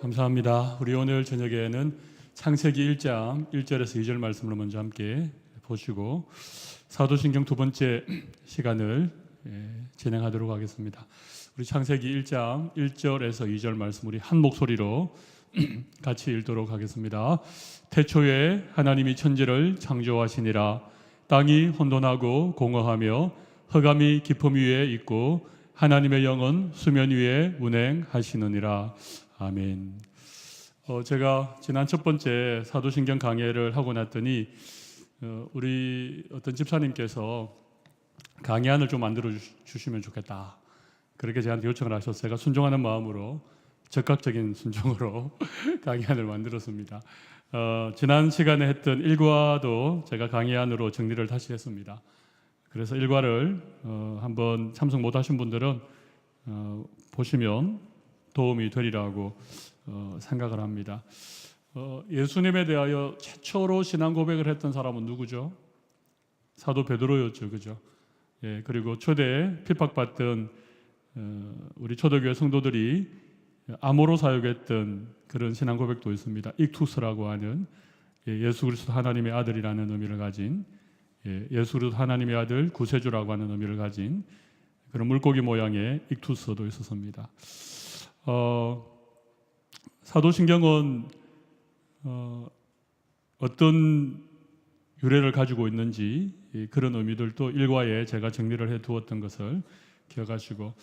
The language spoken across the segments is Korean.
감사합니다. 우리 오늘 저녁에는 창세기 1장 1절에서 2절 말씀을 먼저 함께 보시고 사도신경 두 번째 시간을 진행하도록 하겠습니다. 우리 창세기 1장 1절에서 2절 말씀 우리 한 목소리로 같이 읽도록 하겠습니다. 태초에 하나님이 천지를 창조하시니라. 땅이 혼돈하고 공허하며 흑암이 깊음 위에 있고 하나님의 영은 수면 위에 운행하시느니라. 아멘. 제가 지난 첫 번째 사도신경 강해를 하고 났더니 우리 어떤 집사님께서 강의안을 좀 만들어 주시면 좋겠다, 그렇게 저한테 요청을 하셔서 제가 순종하는 마음으로, 적극적인 순종으로 강의안을 만들었습니다. 지난 시간에 했던 일과도 제가 강의안으로 정리를 다시 했습니다. 그래서 일과를 한번 참석 못하신 분들은 보시면 도움이 되리라고 생각을 합니다. 예수님에 대하여 최초로 신앙 고백을 했던 사람은 누구죠? 사도 베드로였죠, 그죠? 예, 그리고 초대 핍박받던 우리 초대교회 성도들이 암호로 사용했던 그런 신앙 고백도 있습니다. 익투스라고 하는 예수 그리스도 하나님의 아들이라는 의미를 가진, 예수 그리스도 하나님의 아들 구세주라고 하는 의미를 가진 그런 물고기 모양의 익투스도 있었습니다. 사도신경은 어떤 유래를 가지고 있는지 그런 의미들도 일과에 제가 정리를 해 두었던 것을 기억하시고,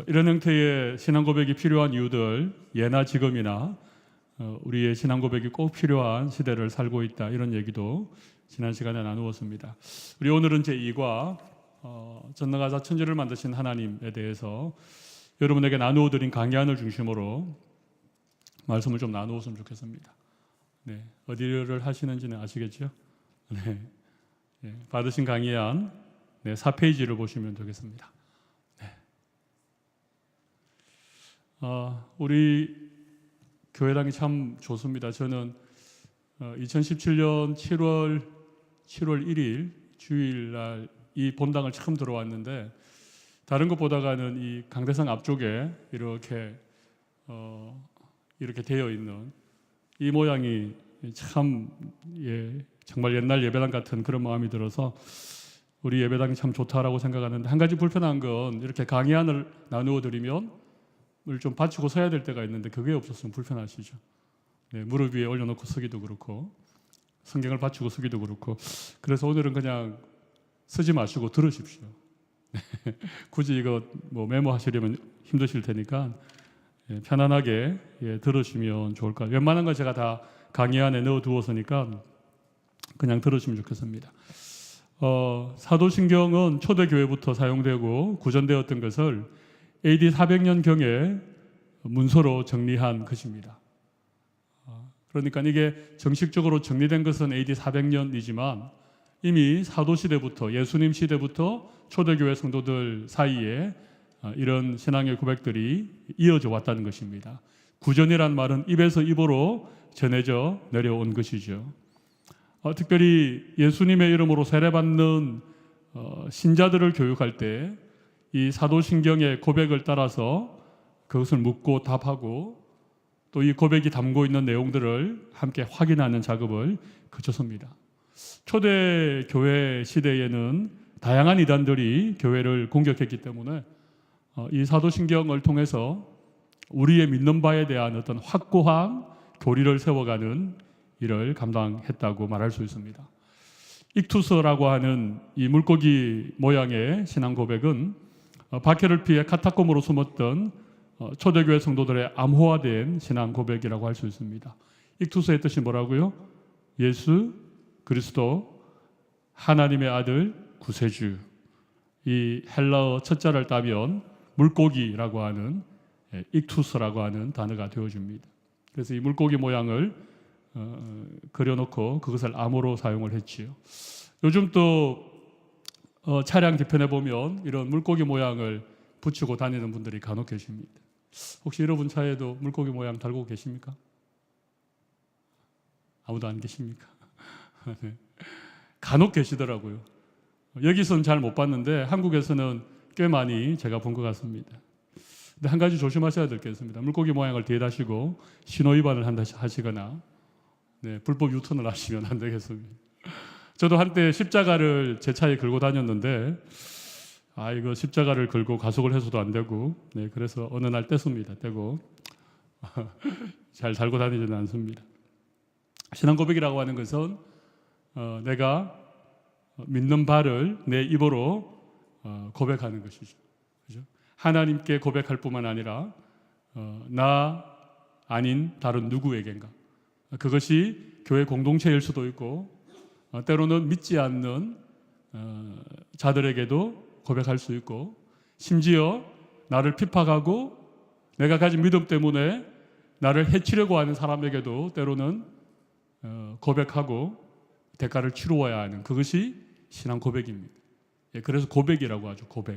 이런 형태의 신앙 고백이 필요한 이유들, 예나 지금이나 우리의 신앙 고백이 꼭 필요한 시대를 살고 있다, 이런 얘기도 지난 시간에 나누었습니다. 우리 오늘은 제2과 전능하사 천지를 만드신 하나님에 대해서 여러분에게 나누어드린 강의안을 중심으로 말씀을 좀 나누었으면 좋겠습니다. 네, 어디를 하시는지는 아시겠죠? 네, 받으신 강의안 4페이지를 보시면 되겠습니다. 네. 우리 교회당이 참 좋습니다. 저는 2017년 7월 1일 주일날 이 본당을 처음 들어왔는데, 다른 것보다가는 이 강대상 앞쪽에 이렇게 되어 있는 이 모양이 참 정말 옛날 예배당 같은 그런 마음이 들어서 우리 예배당이 참 좋다라고 생각하는데, 한 가지 불편한 건 이렇게 강의안을 나누어 드리면 물 좀 받치고 서야 될 때가 있는데 그게 없었으면 불편하시죠. 네, 무릎 위에 올려놓고 서기도 그렇고 성경을 받치고 서기도 그렇고, 그래서 오늘은 그냥 서지 마시고 들으십시오. 굳이 이거 메모하시려면 힘드실 테니까 편안하게 들으시면 좋을 것 같아요. 웬만한 거 제가 다 강의 안에 넣어두었으니까 그냥 들으시면 좋겠습니다. 사도신경은 초대교회부터 사용되고 구전되었던 것을 AD 400년경에 문서로 정리한 것입니다. 그러니까 이게 정식적으로 정리된 것은 AD 400년이지만 이미 사도시대부터, 예수님 시대부터 초대교회 성도들 사이에 이런 신앙의 고백들이 이어져 왔다는 것입니다. 구전이란 말은 입에서 입으로 전해져 내려온 것이죠. 특별히 예수님의 이름으로 세례받는 신자들을 교육할 때 이 사도신경의 고백을 따라서 그것을 묻고 답하고 또 이 고백이 담고 있는 내용들을 함께 확인하는 작업을 거쳤습니다. 초대교회 시대에는 다양한 이단들이 교회를 공격했기 때문에 이 사도신경을 통해서 우리의 믿는 바에 대한 어떤 확고한 교리를 세워가는 일을 감당했다고 말할 수 있습니다. 익투스라고 하는 이 물고기 모양의 신앙 고백은 박해를 피해 카타콤으로 숨었던 초대교회 성도들의 암호화된 신앙 고백이라고 할 수 있습니다. 익투스의 뜻이 뭐라고요? 예수 그리스도 하나님의 아들 구세주. 이 헬라어 첫 자를 따면 물고기라고 하는 익투스라고 하는 단어가 되어줍니다. 그래서 이 물고기 모양을 그려놓고 그것을 암호로 사용을 했지요. 요즘 또 차량 뒤편에 보면 이런 물고기 모양을 붙이고 다니는 분들이 간혹 계십니다. 혹시 여러분 차에도 물고기 모양 달고 계십니까? 아무도 안 계십니까? 네. 간혹 계시더라고요. 여기서는 잘 못 봤는데 한국에서는 꽤 많이 제가 본 것 같습니다. 근데 한 가지 조심하셔야 될 게 있습니다. 물고기 모양을 뒤에 다시고 신호 위반을 하시거나 네, 불법 유턴을 하시면 안 되겠습니다. 저도 한때 십자가를 제 차에 걸고 다녔는데 이거 십자가를 걸고 가속을 해서도 안 되고 네, 그래서 어느 날 뗐습니다. 떼고 잘 달고 다니지는 않습니다. 신앙 고백이라고 하는 것은 내가 믿는 바를 내 입으로 고백하는 것이죠. 그죠? 하나님께 고백할 뿐만 아니라 나 아닌 다른 누구에겐가. 그것이 교회 공동체일 수도 있고 때로는 믿지 않는 자들에게도 고백할 수 있고 심지어 나를 핍박하고 내가 가진 믿음 때문에 나를 해치려고 하는 사람에게도 때로는 고백하고 대가를 치루어야 하는 그것이 신앙 고백입니다. 예, 그래서 고백이라고 하죠. 고백.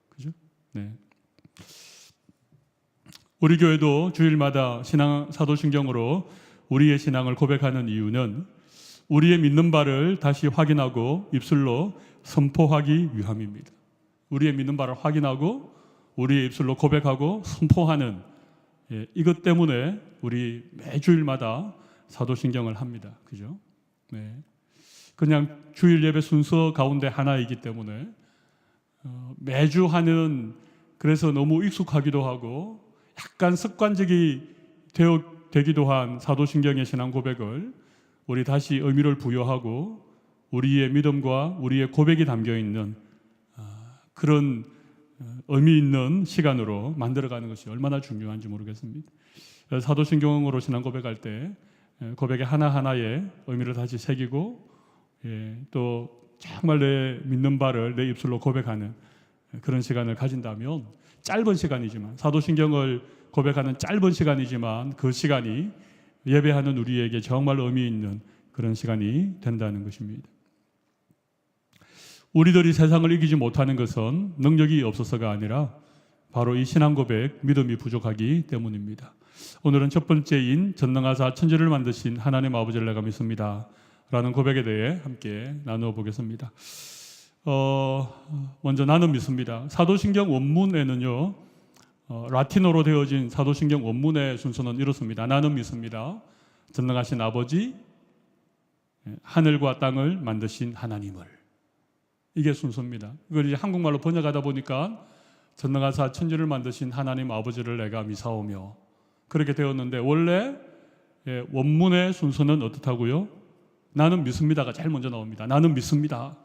그죠? 네. 우리 교회도 주일마다 신앙 사도신경으로 우리의 신앙을 고백하는 이유는 우리의 믿는 바를 다시 확인하고 입술로 선포하기 위함입니다. 우리의 믿는 바를 확인하고 우리의 입술로 고백하고 선포하는 이것 때문에 우리 매주일마다 사도신경을 합니다. 그죠? 네. 그냥 주일 예배 순서 가운데 하나이기 때문에 매주 하는 그래서 너무 익숙하기도 하고 약간 습관적이 되기도 한 사도신경의 신앙 고백을 우리 다시 의미를 부여하고 우리의 믿음과 우리의 고백이 담겨 있는 그런 의미 있는 시간으로 만들어가는 것이 얼마나 중요한지 모르겠습니다. 사도신경으로 신앙 고백할 때 고백의 하나하나에 의미를 다시 새기고 또 정말 내 믿는 바를 내 입술로 고백하는 그런 시간을 가진다면 짧은 시간이지만 사도신경을 고백하는 짧은 시간이지만 그 시간이 예배하는 우리에게 정말 의미 있는 그런 시간이 된다는 것입니다. 우리들이 세상을 이기지 못하는 것은 능력이 없어서가 아니라 바로 이 신앙 고백, 믿음이 부족하기 때문입니다. 오늘은 첫 번째인 전능하사 천지를 만드신 하나님 아버지를 내가 믿습니다 라는 고백에 대해 함께 나누어 보겠습니다. 먼저 나는 믿습니다. 사도신경 원문에는요 라틴어로 되어진 사도신경 원문의 순서는 이렇습니다. 나는 믿습니다. 전능하신 아버지, 하늘과 땅을 만드신 하나님을. 이게 순서입니다. 이걸 이제 한국말로 번역하다 보니까 전능하사 천지를 만드신 하나님 아버지를 내가 미사오며 그렇게 되었는데 원래 원문의 순서는 어떻다고요? 나는 믿습니다가 제일 먼저 나옵니다. 나는 믿습니다.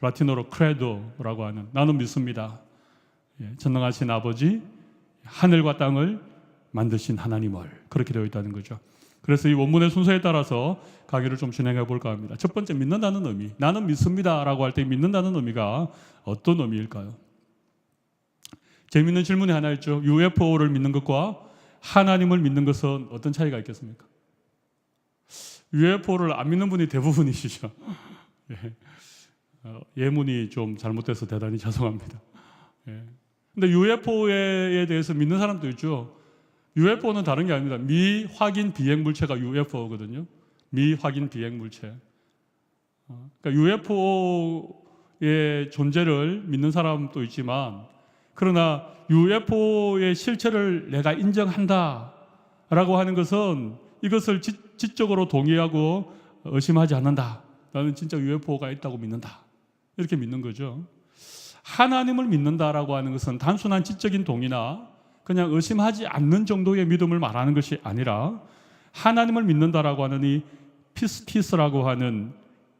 라틴어로 크레도라고 하는 나는 믿습니다. 전능하신 아버지, 하늘과 땅을 만드신 하나님을 그렇게 되어 있다는 거죠. 그래서 이 원문의 순서에 따라서 강의를 좀 진행해 볼까 합니다. 첫 번째 믿는다는 의미, 나는 믿습니다라고 할 때 믿는다는 의미가 어떤 의미일까요? 재미있는 질문이 하나 있죠. UFO를 믿는 것과 하나님을 믿는 것은 어떤 차이가 있겠습니까? UFO를 안 믿는 분이 대부분이시죠. 예문이 좀 잘못돼서 대단히 죄송합니다. 근데 UFO에 대해서 믿는 사람도 있죠. UFO는 다른 게 아닙니다. 미확인 비행 물체가 UFO거든요. 미확인 비행 물체. 그러니까 UFO의 존재를 믿는 사람도 있지만 그러나 UFO의 실체를 내가 인정한다라고 하는 것은 이것을 지적으로 동의하고 의심하지 않는다. 나는 진짜 UFO가 있다고 믿는다. 이렇게 믿는 거죠. 하나님을 믿는다라고 하는 것은 단순한 지적인 동의나 그냥 의심하지 않는 정도의 믿음을 말하는 것이 아니라 하나님을 믿는다라고 하는 이 피스티스라고 하는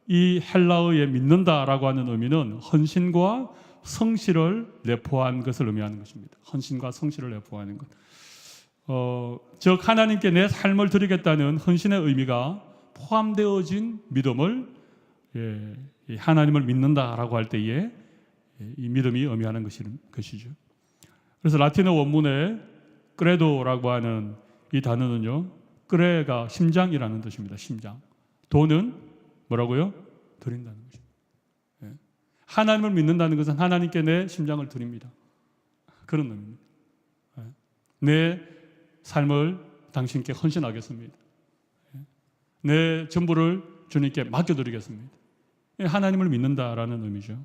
이 헬라어의 믿는다라고 하는 의미는 헌신과 성실을 내포한 것을 의미하는 것입니다. 헌신과 성실을 내포하는 것. 즉 하나님께 내 삶을 드리겠다는 헌신의 의미가 포함되어진 믿음을 하나님을 믿는다라고 할 때에 이 믿음이 의미하는 것이죠. 그래서 라틴어 원문에 크레도라고 하는 이 단어는요, 크레가 심장이라는 뜻입니다. 심장. 도는 뭐라고요? 드린다는 것입니다. 하나님을 믿는다는 것은 하나님께 내 심장을 드립니다. 그런 의미입니다. 내 삶을 당신께 헌신하겠습니다. 내 전부를 주님께 맡겨드리겠습니다. 하나님을 믿는다라는 의미죠.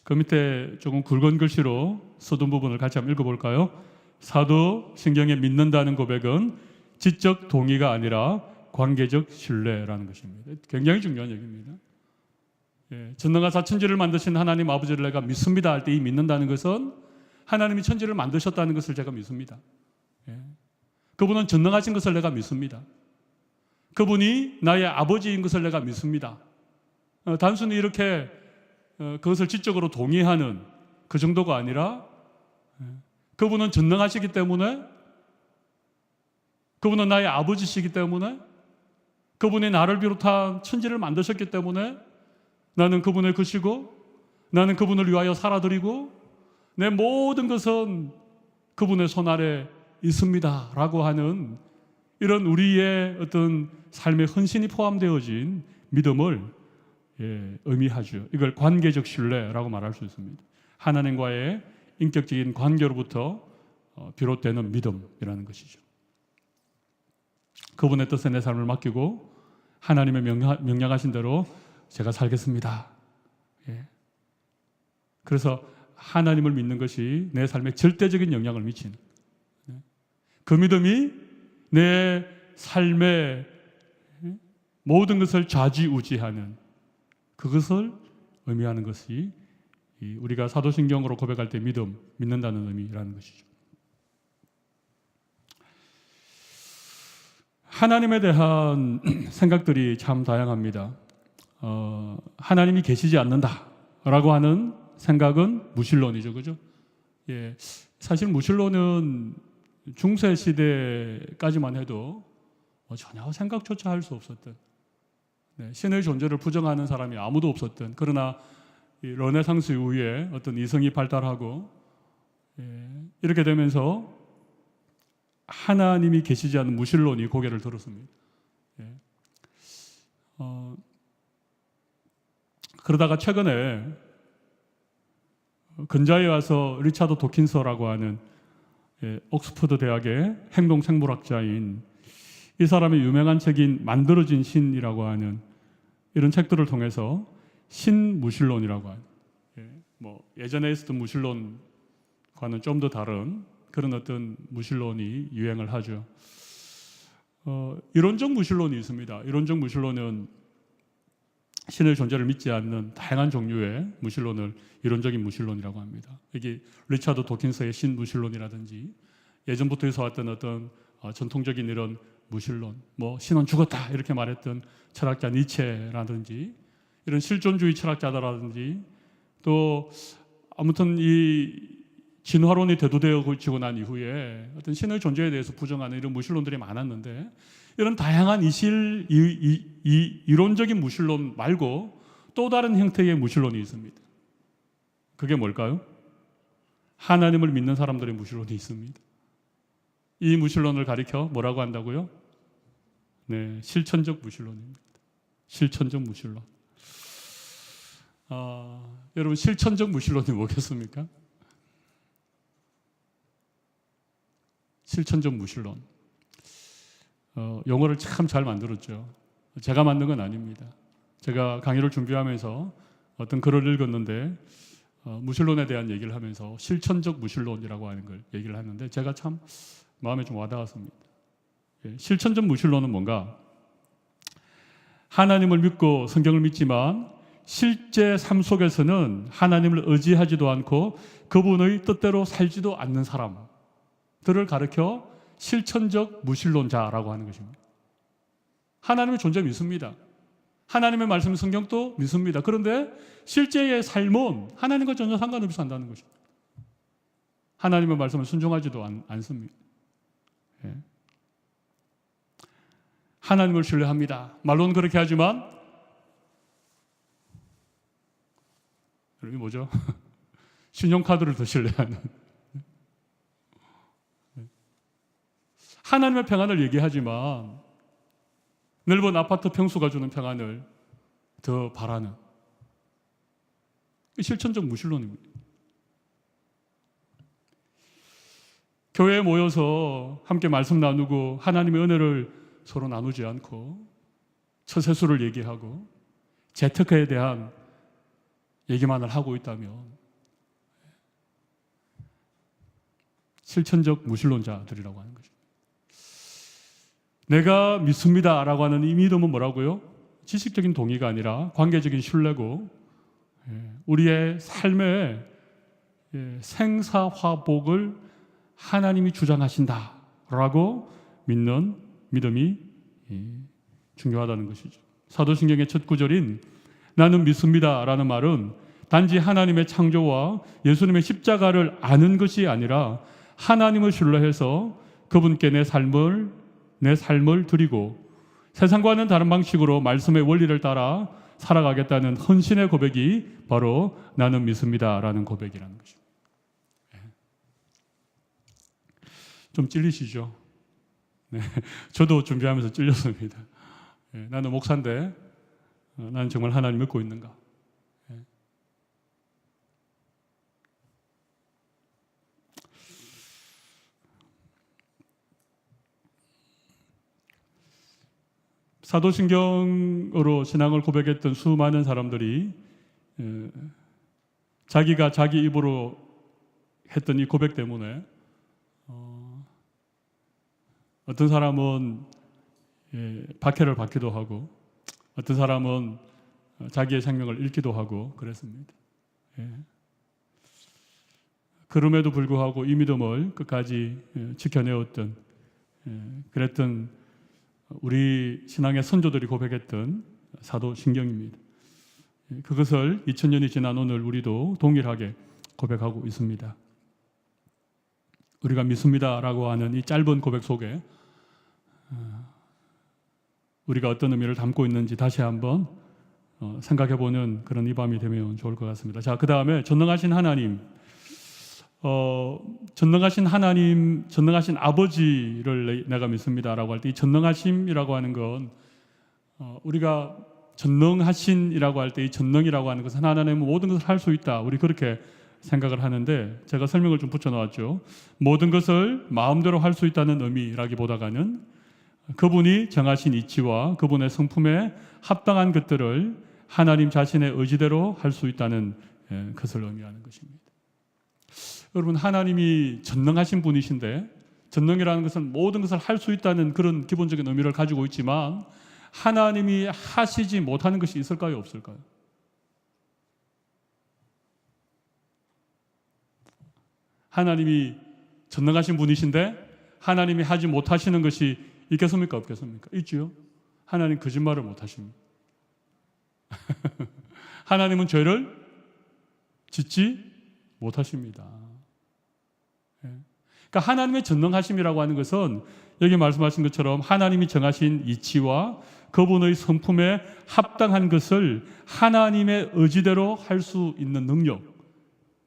그 밑에 조금 굵은 글씨로 써둔 부분을 같이 한번 읽어볼까요? 사도신경에 믿는다는 고백은 지적 동의가 아니라 관계적 신뢰라는 것입니다. 굉장히 중요한 얘기입니다. 전능하사 천지를 만드신 하나님 아버지를 내가 믿습니다 할 때 이 믿는다는 것은 하나님이 천지를 만드셨다는 것을 제가 믿습니다. 그분은 전능하신 것을 내가 믿습니다. 그분이 나의 아버지인 것을 내가 믿습니다. 단순히 이렇게 그것을 지적으로 동의하는 그 정도가 아니라 그분은 전능하시기 때문에, 그분은 나의 아버지시기 때문에, 그분이 나를 비롯한 천지를 만드셨기 때문에 나는 그분의 것이고 나는 그분을 위하여 살아드리고 내 모든 것은 그분의 손 아래 있습니다 라고 하는 이런 우리의 어떤 삶의 헌신이 포함되어진 믿음을 의미하죠. 이걸 관계적 신뢰라고 말할 수 있습니다. 하나님과의 인격적인 관계로부터 비롯되는 믿음이라는 것이죠. 그분의 뜻에 내 삶을 맡기고 하나님의 명령하신 대로 제가 살겠습니다. 그래서 하나님을 믿는 것이 내 삶에 절대적인 영향을 미치는, 그 믿음이 내 삶의 모든 것을 좌지우지하는 그것을 의미하는 것이 우리가 사도신경으로 고백할 때 믿는다는 의미라는 것이죠. 하나님에 대한 생각들이 참 다양합니다. 하나님이 계시지 않는다라고 하는 생각은 무신론이죠, 그죠? 사실 무신론은 중세 시대까지만 해도 전혀 생각조차 할 수 없었던, 신의 존재를 부정하는 사람이 아무도 없었던, 그러나 이 르네상스 이후에 어떤 이성이 발달하고 이렇게 되면서 하나님이 계시지 않는 무신론이 고개를 들었습니다. 그러다가 최근에 근자에 와서 리차드 도킨서라고 하는 옥스퍼드 대학의 행동생물학자인 이 사람의 유명한 책인 만들어진 신이라고 하는 이런 책들을 통해서 신무신론이라고 하는, 예전에 있었던 무신론과는 좀 더 다른 그런 어떤 무신론이 유행을 하죠. 이론적 무신론이 있습니다. 이론적 무신론은 신의 존재를 믿지 않는 다양한 종류의 무신론을 이론적인 무신론이라고 합니다. 이게 리차드 도킨스의 신무신론이라든지 예전부터 있어왔던 어떤 전통적인 이런 무신론, 신은 죽었다 이렇게 말했던 철학자 니체라든지 이런 실존주의 철학자들라든지 또 아무튼 이 진화론이 대두되어지고 난 이후에 어떤 신의 존재에 대해서 부정하는 이런 무신론들이 많았는데, 이런 다양한 이론적인 무신론 말고 또 다른 형태의 무신론이 있습니다. 그게 뭘까요? 하나님을 믿는 사람들의 무신론이 있습니다. 이 무신론을 가리켜 뭐라고 한다고요? 실천적 무신론입니다. 실천적 무신론. 여러분, 실천적 무신론이 뭐겠습니까? 실천적 무신론. 용어를 참 잘 만들었죠. 제가 만든 건 아닙니다. 제가 강의를 준비하면서 어떤 글을 읽었는데 무신론에 대한 얘기를 하면서 실천적 무신론이라고 하는 걸 얘기를 하는데 제가 참 마음에 좀 와닿았습니다. 실천적 무신론은 뭔가? 하나님을 믿고 성경을 믿지만 실제 삶 속에서는 하나님을 의지하지도 않고 그분의 뜻대로 살지도 않는 사람들을 가리켜 실천적 무신론자라고 하는 것입니다. 하나님의 존재 믿습니다. 하나님의 말씀 성경도 믿습니다. 그런데 실제의 삶은 하나님과 전혀 상관없이 산다는 것입니다. 하나님의 말씀을 순종하지도 않습니다. 하나님을 신뢰합니다. 말로는 그렇게 하지만 이게 뭐죠? 신용카드를 더 신뢰하는. 하나님의 평안을 얘기하지만 넓은 아파트 평수가 주는 평안을 더 바라는 실천적 무신론입니다. 교회에 모여서 함께 말씀 나누고 하나님의 은혜를 서로 나누지 않고 처세술을 얘기하고 재테크에 대한 얘기만을 하고 있다면 실천적 무신론자들이라고 하는 거죠. 내가 믿습니다라고 하는 이 믿음은 뭐라고요? 지식적인 동의가 아니라 관계적인 신뢰고 우리의 삶의 생사화복을 하나님이 주장하신다라고 믿는 믿음이 중요하다는 것이죠. 사도신경의 첫 구절인 나는 믿습니다라는 말은 단지 하나님의 창조와 예수님의 십자가를 아는 것이 아니라 하나님을 신뢰해서 그분께 내 삶을 드리고 세상과는 다른 방식으로 말씀의 원리를 따라 살아가겠다는 헌신의 고백이 바로 나는 믿습니다라는 고백이라는 것입니다. 좀 찔리시죠? 네, 저도 준비하면서 찔렸습니다. 나는 목사인데 나는 정말 하나님 믿고 있는가? 사도신경으로 신앙을 고백했던 수많은 사람들이 자기가 자기 입으로 했던 이 고백 때문에 어떤 사람은 박해를 받기도 하고 어떤 사람은 자기의 생명을 잃기도 하고 그랬습니다. 그럼에도 불구하고 이 믿음을 끝까지 지켜내었던 그랬던 우리 신앙의 선조들이 고백했던 사도신경입니다. 그것을 2000년이 지난 오늘 우리도 동일하게 고백하고 있습니다. 우리가 믿습니다라고 하는 이 짧은 고백 속에 우리가 어떤 의미를 담고 있는지 다시 한번 생각해보는 그런 이 밤이 되면 좋을 것 같습니다. 자, 그 다음에 전능하신 하나님, 전능하신 아버지를 내가 믿습니다라고 할 때 이 전능하심이라고 하는 건 우리가 전능하신이라고 할 때 이 전능이라고 하는 것은 하나님은 모든 것을 할 수 있다. 우리 그렇게 생각을 하는데 제가 설명을 좀 붙여놓았죠. 모든 것을 마음대로 할 수 있다는 의미라기보다는 그분이 정하신 이치와 그분의 성품에 합당한 것들을 하나님 자신의 의지대로 할 수 있다는 것을 의미하는 것입니다. 여러분, 하나님이 전능하신 분이신데 전능이라는 것은 모든 것을 할 수 있다는 그런 기본적인 의미를 가지고 있지만 하나님이 하시지 못하는 것이 있을까요? 없을까요? 하나님이 전능하신 분이신데 하나님이 하지 못하시는 것이 있겠습니까? 없겠습니까? 있지요. 하나님 거짓말을 못하십니다. 하나님은 죄를 짓지 못하십니다. 그러니까 하나님의 전능하심이라고 하는 것은 여기 말씀하신 것처럼 하나님이 정하신 이치와 그분의 성품에 합당한 것을 하나님의 의지대로 할 수 있는 능력,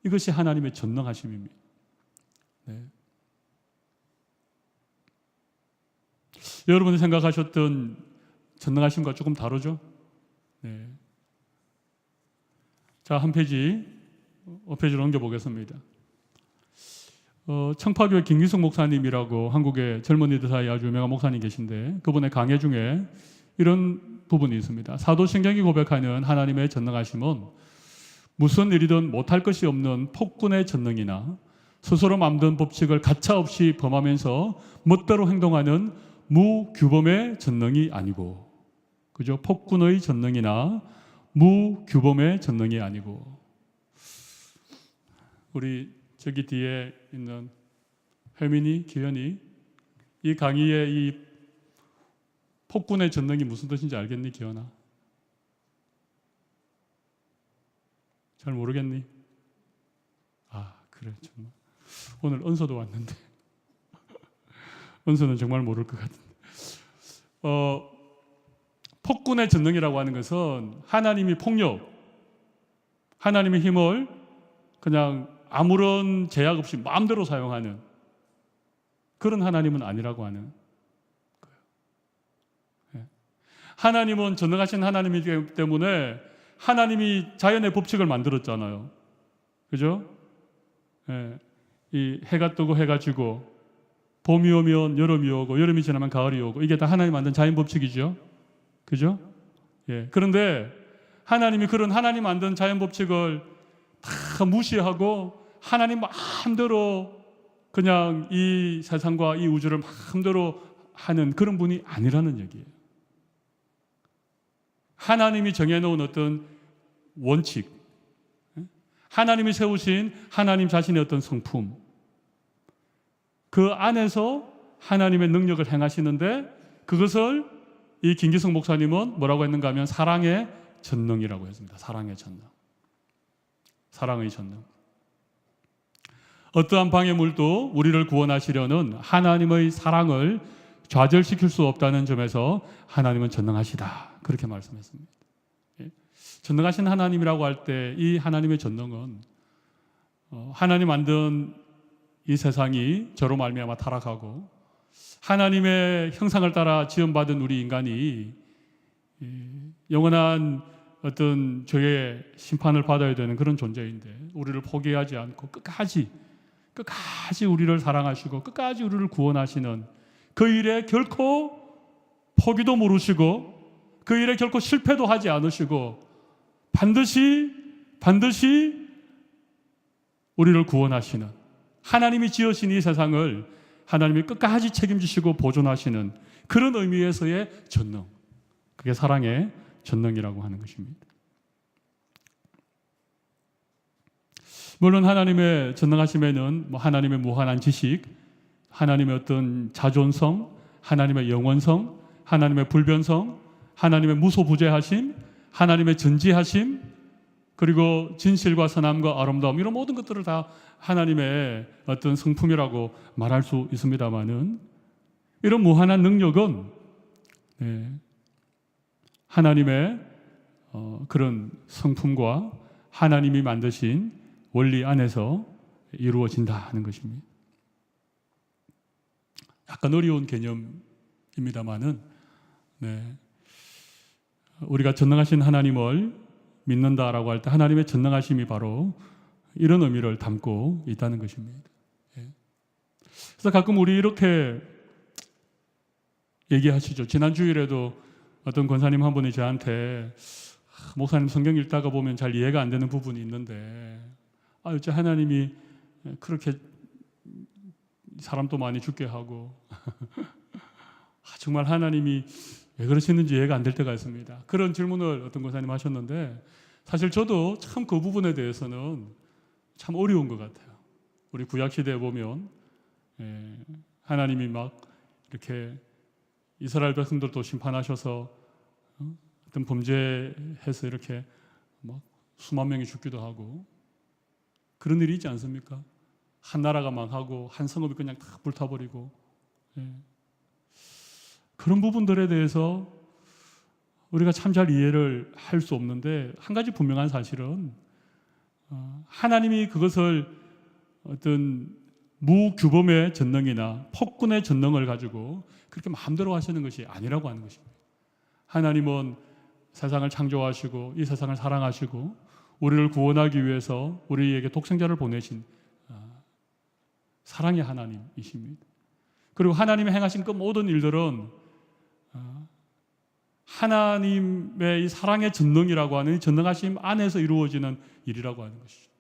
이것이 하나님의 전능하심입니다. 네. 여러분이 생각하셨던 전능하심과 조금 다르죠? 네. 자, 한 페이지, 5페이지로 넘겨보겠습니다. 청파교회 김기숙 목사님이라고 한국의 젊은이들 사이에 아주 유명한 목사님 계신데 그분의 강해 중에 이런 부분이 있습니다. 사도신경이 고백하는 하나님의 전능하심은 무슨 일이든 못할 것이 없는 폭군의 전능이나 스스로 만든 법칙을 가차없이 범하면서 멋대로 행동하는 무규범의 전능이 아니고, 그죠? 폭군의 전능이나 무규범의 전능이 아니고. 우리 저기 뒤에 있는 혜민이, 기현이, 이 강의의 이 폭군의 전능이 무슨 뜻인지 알겠니, 기현아? 잘 모르겠니? 아, 그래, 정말. 오늘 은서도 왔는데 은서는 정말 모를 것 같은데. 폭군의 전능이라고 하는 것은 하나님이 폭력, 하나님의 힘을 그냥 아무런 제약 없이 마음대로 사용하는 그런 하나님은 아니라고 하는 거예요. 하나님은 전능하신 하나님이기 때문에 하나님이 자연의 법칙을 만들었잖아요. 그죠? 이 해가 뜨고 해가 지고 봄이 오면 여름이 오고 여름이 지나면 가을이 오고 이게 다 하나님 만든 자연 법칙이죠. 그죠? 예. 그런데 하나님이 그런 하나님 만든 자연 법칙을 다 무시하고 하나님 마음대로 그냥 이 세상과 이 우주를 마음대로 하는 그런 분이 아니라는 얘기예요. 하나님이 정해놓은 어떤 원칙, 하나님이 세우신 하나님 자신의 어떤 성품, 그 안에서 하나님의 능력을 행하시는데 그것을 이 김기성 목사님은 뭐라고 했는가 하면 사랑의 전능이라고 했습니다. 사랑의 전능. 사랑의 전능. 어떠한 방해물도 우리를 구원하시려는 하나님의 사랑을 좌절시킬 수 없다는 점에서 하나님은 전능하시다. 그렇게 말씀했습니다. 전능하신 하나님이라고 할 때 이 하나님의 전능은 하나님 만든 이 세상이 저로 말미암아 타락하고 하나님의 형상을 따라 지음받은 우리 인간이 영원한 어떤 죄의 심판을 받아야 되는 그런 존재인데 우리를 포기하지 않고 끝까지 우리를 사랑하시고 끝까지 우리를 구원하시는 그 일에 결코 포기도 모르시고 그 일에 결코 실패도 하지 않으시고 반드시 우리를 구원하시는 하나님이 지으신 이 세상을 하나님이 끝까지 책임지시고 보존하시는 그런 의미에서의 전능, 그게 사랑의 전능이라고 하는 것입니다. 물론 하나님의 전능하심에는 하나님의 무한한 지식, 하나님의 어떤 자존성, 하나님의 영원성, 하나님의 불변성, 하나님의 무소부재하심, 하나님의 전지하심, 그리고 진실과 선함과 아름다움, 이런 모든 것들을 다 하나님의 어떤 성품이라고 말할 수 있습니다만은 이런 무한한 능력은 하나님의 그런 성품과 하나님이 만드신 원리 안에서 이루어진다는 것입니다. 약간 어려운 개념입니다만은 우리가 전능하신 하나님을 믿는다라고 할 때 하나님의 전능하심이 바로 이런 의미를 담고 있다는 것입니다. 그래서 가끔 우리 이렇게 얘기하시죠. 지난 주일에도 어떤 권사님 한 분이 저한테 목사님 성경 읽다가 보면 잘 이해가 안 되는 부분이 있는데 어째 하나님이 그렇게 사람도 많이 죽게 하고 정말 하나님이 왜 그러시는지 이해가 안 될 때가 있습니다. 그런 질문을 어떤 권사님 하셨는데 사실 저도 참 그 부분에 대해서는 참 어려운 것 같아요. 우리 구약시대에 보면 하나님이 막 이렇게 이스라엘 백성들도 심판하셔서 어떤 범죄해서 이렇게 막 수만 명이 죽기도 하고 그런 일이 있지 않습니까? 한 나라가 망하고 한 성읍이 그냥 다 불타버리고 그런 부분들에 대해서 우리가 참 잘 이해를 할 수 없는데 한 가지 분명한 사실은 하나님이 그것을 어떤 무규범의 전능이나 폭군의 전능을 가지고 그렇게 마음대로 하시는 것이 아니라고 하는 것입니다. 하나님은 세상을 창조하시고 이 세상을 사랑하시고 우리를 구원하기 위해서 우리에게 독생자를 보내신 사랑의 하나님이십니다. 그리고 하나님이 행하신 그 모든 일들은 하나님의 이 사랑의 전능이라고 하는 이 전능하심 안에서 이루어지는 일이라고 하는 것이죠.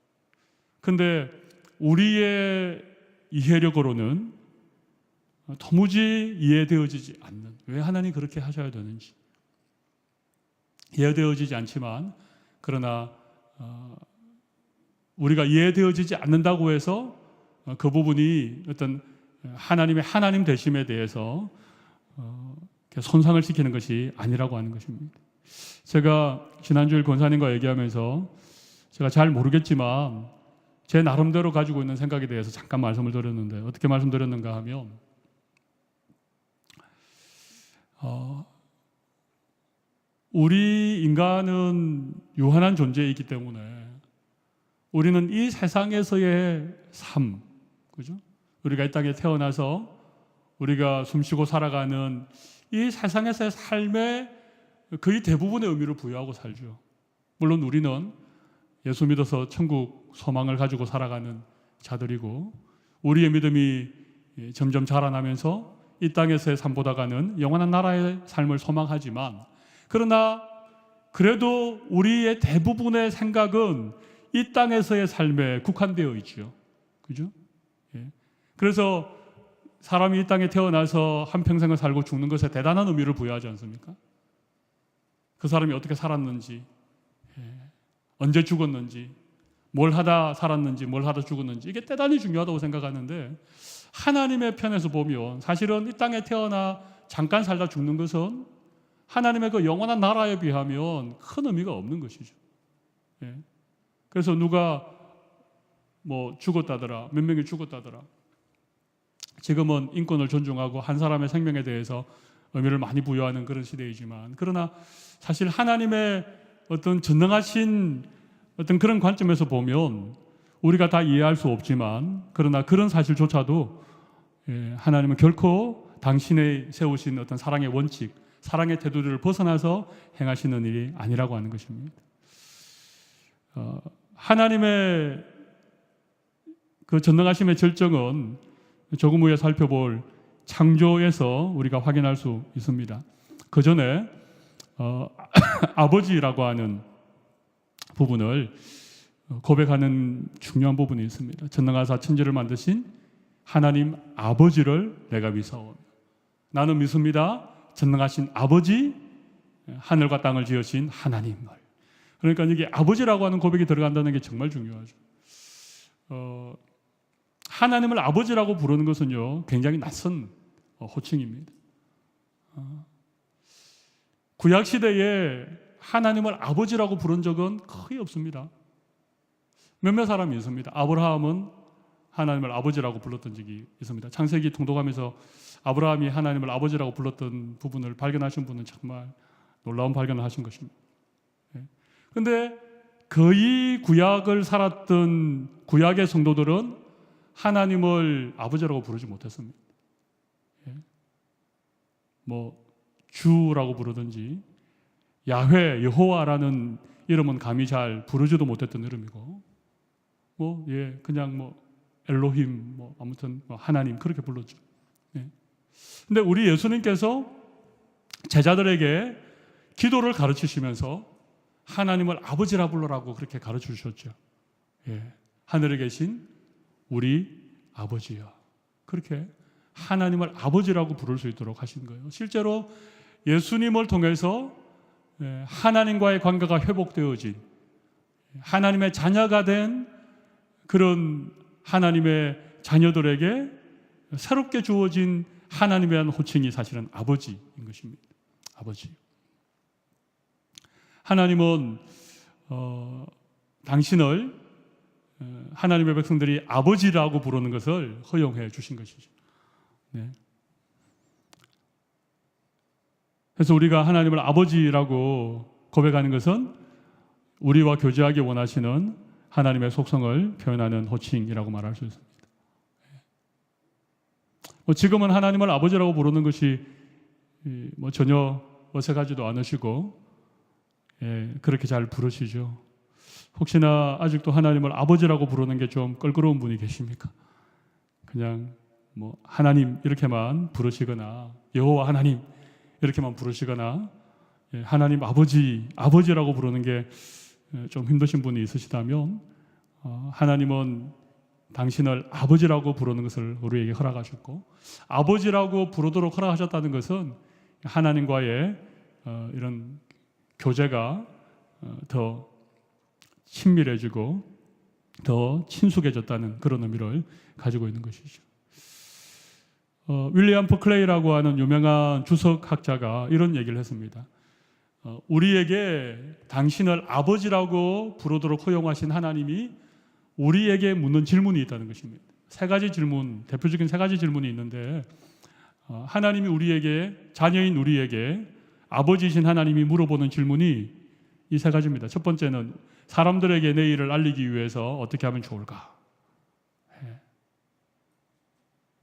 그런데 우리의 이해력으로는 도무지 이해되어지지 않는, 왜 하나님이 그렇게 하셔야 되는지 이해되어지지 않지만 그러나 우리가 이해되어지지 않는다고 해서 그 부분이 어떤 하나님의 하나님 되심에 대해서 손상을 시키는 것이 아니라고 하는 것입니다. 제가 지난주일 권사님과 얘기하면서 제가 잘 모르겠지만 제 나름대로 가지고 있는 생각에 대해서 잠깐 말씀을 드렸는데 어떻게 말씀드렸는가 하면 우리 인간은 유한한 존재이기 때문에 우리는 이 세상에서의 삶, 그죠? 우리가 이 땅에 태어나서 우리가 숨쉬고 살아가는 이 세상에서의 삶의 거의 대부분의 의미를 부여하고 살죠. 물론 우리는 예수 믿어서 천국 소망을 가지고 살아가는 자들이고 우리의 믿음이 점점 자라나면서 이 땅에서의 삶보다가는 영원한 나라의 삶을 소망하지만, 그러나 그래도 우리의 대부분의 생각은 이 땅에서의 삶에 국한되어 있죠. 그죠? 그래서 사람이 이 땅에 태어나서 한평생을 살고 죽는 것에 대단한 의미를 부여하지 않습니까? 그 사람이 어떻게 살았는지, 언제 죽었는지, 뭘 하다 살았는지, 뭘 하다 죽었는지, 이게 대단히 중요하다고 생각하는데, 하나님의 편에서 보면 사실은 이 땅에 태어나 잠깐 살다 죽는 것은 하나님의 그 영원한 나라에 비하면 큰 의미가 없는 것이죠. 그래서 누가 뭐 죽었다더라, 몇 명이 죽었다더라, 지금은 인권을 존중하고 한 사람의 생명에 대해서 의미를 많이 부여하는 그런 시대이지만, 그러나 사실 하나님의 어떤 전능하신 어떤 그런 관점에서 보면 우리가 다 이해할 수 없지만, 그러나 그런 사실조차도 하나님은 결코 당신의 세우신 어떤 사랑의 원칙, 사랑의 테두리를 벗어나서 행하시는 일이 아니라고 하는 것입니다. 하나님의 그 전능하심의 절정은 조금 후에 살펴볼 창조에서 우리가 확인할 수 있습니다. 그 전에 아버지라고 하는 부분을 고백하는 중요한 부분이 있습니다. 전능하사 천지를 만드신 하나님 아버지를 내가 믿사오며. 나는 믿습니다. 전능하신 아버지, 하늘과 땅을 지으신 하나님을. 그러니까 이게 아버지라고 하는 고백이 들어간다는 게 정말 중요하죠. 하나님을 아버지라고 부르는 것은요, 굉장히 낯선 호칭입니다. 구약시대에 하나님을 아버지라고 부른 적은 거의 없습니다. 몇몇 사람이 있습니다. 아브라함은 하나님을 아버지라고 불렀던 적이 있습니다. 창세기 통독하면서 아브라함이 하나님을 아버지라고 불렀던 부분을 발견하신 분은 정말 놀라운 발견을 하신 것입니다. 그런데 거의 구약을 살았던 구약의 성도들은 하나님을 아버지라고 부르지 못했습니다. 뭐 주라고 부르든지 야훼, 여호와라는 이름은 감히 잘 부르지도 못했던 이름이고, 그냥 엘로힘, 아무튼 하나님 그렇게 불렀죠. 근데 우리 예수님께서 제자들에게 기도를 가르치시면서 하나님을 아버지라 불러라고 그렇게 가르쳐 주셨죠. 하늘에 계신 우리 아버지여. 그렇게 하나님을 아버지라고 부를 수 있도록 하신 거예요. 실제로 예수님을 통해서 하나님과의 관계가 회복되어진, 하나님의 자녀가 된 그런 하나님의 자녀들에게 새롭게 주어진 하나님에 대한 호칭이 사실은 아버지인 것입니다. 아버지. 하나님은 당신을 하나님의 백성들이 아버지라고 부르는 것을 허용해 주신 것이죠. 그래서 우리가 하나님을 아버지라고 고백하는 것은 우리와 교제하기 원하시는 하나님의 속성을 표현하는 호칭이라고 말할 수 있습니다. 지금은 하나님을 아버지라고 부르는 것이 전혀 어색하지도 않으시고 그렇게 잘 부르시죠. 혹시나 아직도 하나님을 아버지라고 부르는 게 좀 껄끄러운 분이 계십니까? 그냥 하나님 이렇게만 부르시거나 여호와 하나님 이렇게만 부르시거나 하나님 아버지라고 부르는 게 좀 힘드신 분이 있으시다면, 하나님은 당신을 아버지라고 부르는 것을 우리에게 허락하셨고, 아버지라고 부르도록 허락하셨다는 것은 하나님과의 이런 교제가 더 친밀해지고 더 친숙해졌다는 그런 의미를 가지고 있는 것이죠. 윌리엄 버클레이라고 하는 유명한 주석학자가 이런 얘기를 했습니다. 우리에게 당신을 아버지라고 부르도록 허용하신 하나님이 우리에게 묻는 질문이 있다는 것입니다. 세 가지 질문, 대표적인 세 가지 질문이 있는데, 하나님이 우리에게, 자녀인 우리에게 아버지이신 하나님이 물어보는 질문이 이 세 가지입니다. 첫 번째는 사람들에게 내 일을 알리기 위해서 어떻게 하면 좋을까?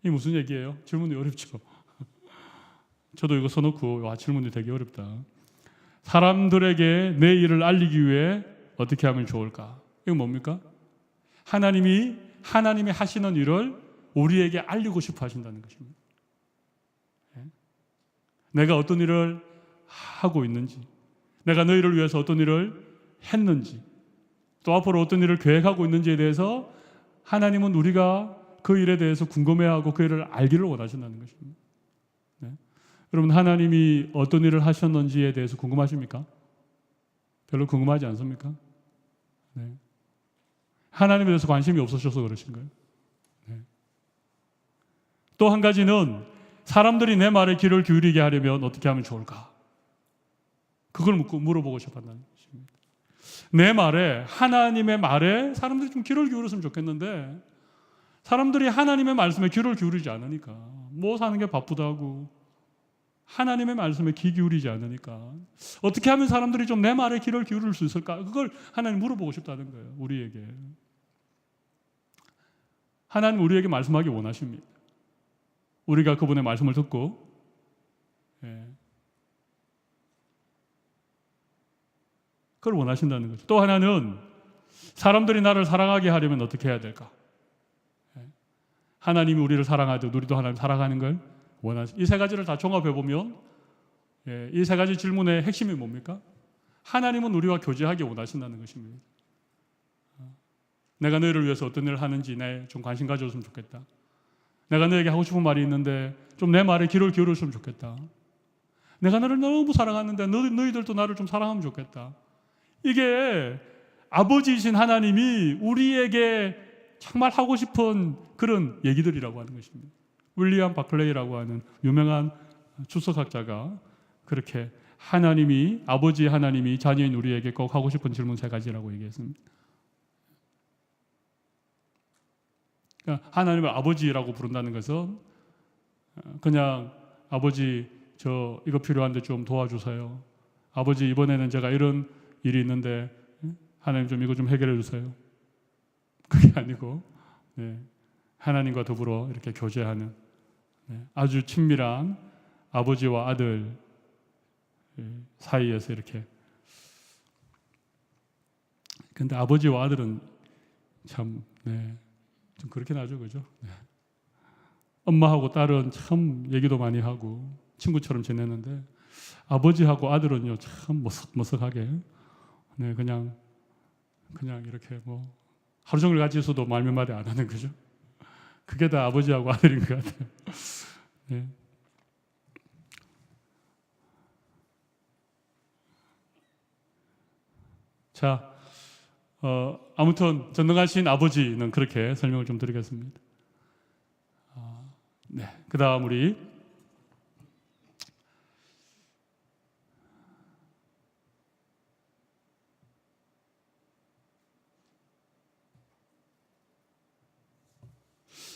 이게 무슨 얘기예요? 질문이 어렵죠. 저도 이거 써놓고 질문이 되게 어렵다. 사람들에게 내 일을 알리기 위해 어떻게 하면 좋을까? 이거 뭡니까? 하나님이 하시는 일을 우리에게 알리고 싶어 하신다는 것입니다. 내가 어떤 일을 하고 있는지, 내가 너희를 위해서 어떤 일을 했는지, 또 앞으로 어떤 일을 계획하고 있는지에 대해서 하나님은 우리가 그 일에 대해서 궁금해하고 그 일을 알기를 원하신다는 것입니다. 네. 여러분, 하나님이 어떤 일을 하셨는지에 대해서 궁금하십니까? 별로 궁금하지 않습니까? 네. 하나님에 대해서 관심이 없으셔서 그러신 거예요. 네. 또 한 가지는 사람들이 내 말에 귀를 기울이게 하려면 어떻게 하면 좋을까? 그걸 물어보고 싶었다는 것입니다. 내 말에, 하나님의 말에 사람들이 좀 귀를 기울였으면 좋겠는데 사람들이 하나님의 말씀에 귀를 기울이지 않으니까, 뭐 사는 게 바쁘다고 하나님의 말씀에 귀 기울이지 않으니까 어떻게 하면 사람들이 좀 내 말에 귀를 기울일 수 있을까? 그걸 하나님 물어보고 싶다는 거예요. 우리에게. 하나님 우리에게 말씀하기 원하십니다. 우리가 그분의 말씀을 듣고 그걸 원하신다는 거죠. 또 하나는 사람들이 나를 사랑하게 하려면 어떻게 해야 될까? 하나님이 우리를 사랑하듯 우리도 하나님 사랑하는 걸 원하시. 이 세 가지를 다 종합해 보면 이 세 가지 질문의 핵심이 뭡니까? 하나님은 우리와 교제하기 원하신다는 것입니다. 내가 너희를 위해서 어떤 일을 하는지 좀 관심 가져줬으면 좋겠다. 내가 너에게 하고 싶은 말이 있는데 좀 내 말에 귀를 기울였으면 좋겠다. 내가 너를 너무 사랑하는데 너희들도 나를 좀 사랑하면 좋겠다. 이게 아버지이신 하나님이 우리에게 정말 하고 싶은 그런 얘기들이라고 하는 것입니다. 윌리엄 바클레이라고 하는 유명한 주석학자가 그렇게 아버지 하나님이 자녀인 우리에게 꼭 하고 싶은 질문 세 가지라고 얘기했습니다. 그러니까 하나님을 아버지라고 부른다는 것은 그냥 아버지 저 이거 필요한데 좀 도와주세요. 아버지 이번에는 제가 이런 일이 있는데 하나님 좀 이거 좀 해결해 주세요. 그게 아니고 하나님과 더불어 이렇게 교제하는 아주 친밀한 아버지와 아들 사이에서 이렇게. 근데 아버지와 아들은 참 좀 그렇긴 하죠, 그죠? 엄마하고 딸은 참 얘기도 많이 하고 친구처럼 지내는데 아버지하고 아들은요 참 머쓱머쓱하게 그냥 이렇게 뭐 하루 종일 같이 있어도 말 몇 마디 안 하는 거죠. 그게 다 아버지하고 아들인 것 같아요. 네. 자, 아무튼 전능하신 아버지는 그렇게 설명을 좀 드리겠습니다. 네, 그 다음 우리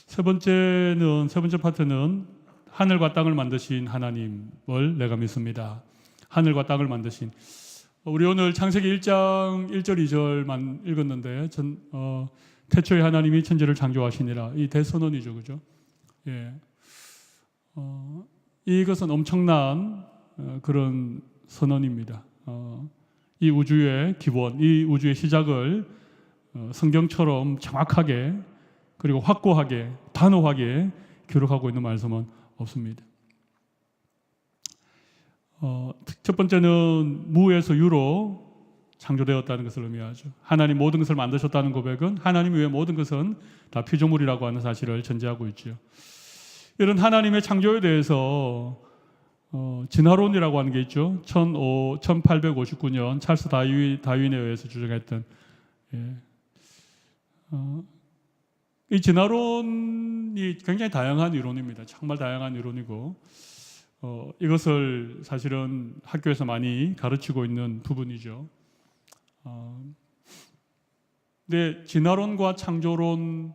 세 번째 파트는 하늘과 땅을 만드신 하나님을 내가 믿습니다. 하늘과 땅을 만드신. 우리 오늘 창세기 1장 1절 2절만 읽었는데 태초에 하나님이 천지를 창조하시니라. 이 대선언이죠, 그죠? 예. 이것은 엄청난 그런 선언입니다. 이 우주의 기본, 이 우주의 시작을 성경처럼 정확하게 그리고 확고하게, 단호하게 기록하고 있는 말씀은 없습니다. 첫 번째는 무에서 유로 창조되었다는 것을 의미하죠. 하나님 모든 것을 만드셨다는 고백은 하나님 외에 모든 것은 다 피조물이라고 하는 사실을 전제하고 있죠. 이런 하나님의 창조에 대해서 진화론이라고 하는 게 있죠. 1859년 찰스 다윈에 의해서 주장했던 이 진화론이 굉장히 다양한 이론입니다. 정말 다양한 이론이고 이것을 사실은 학교에서 많이 가르치고 있는 부분이죠. 근데 진화론과 창조론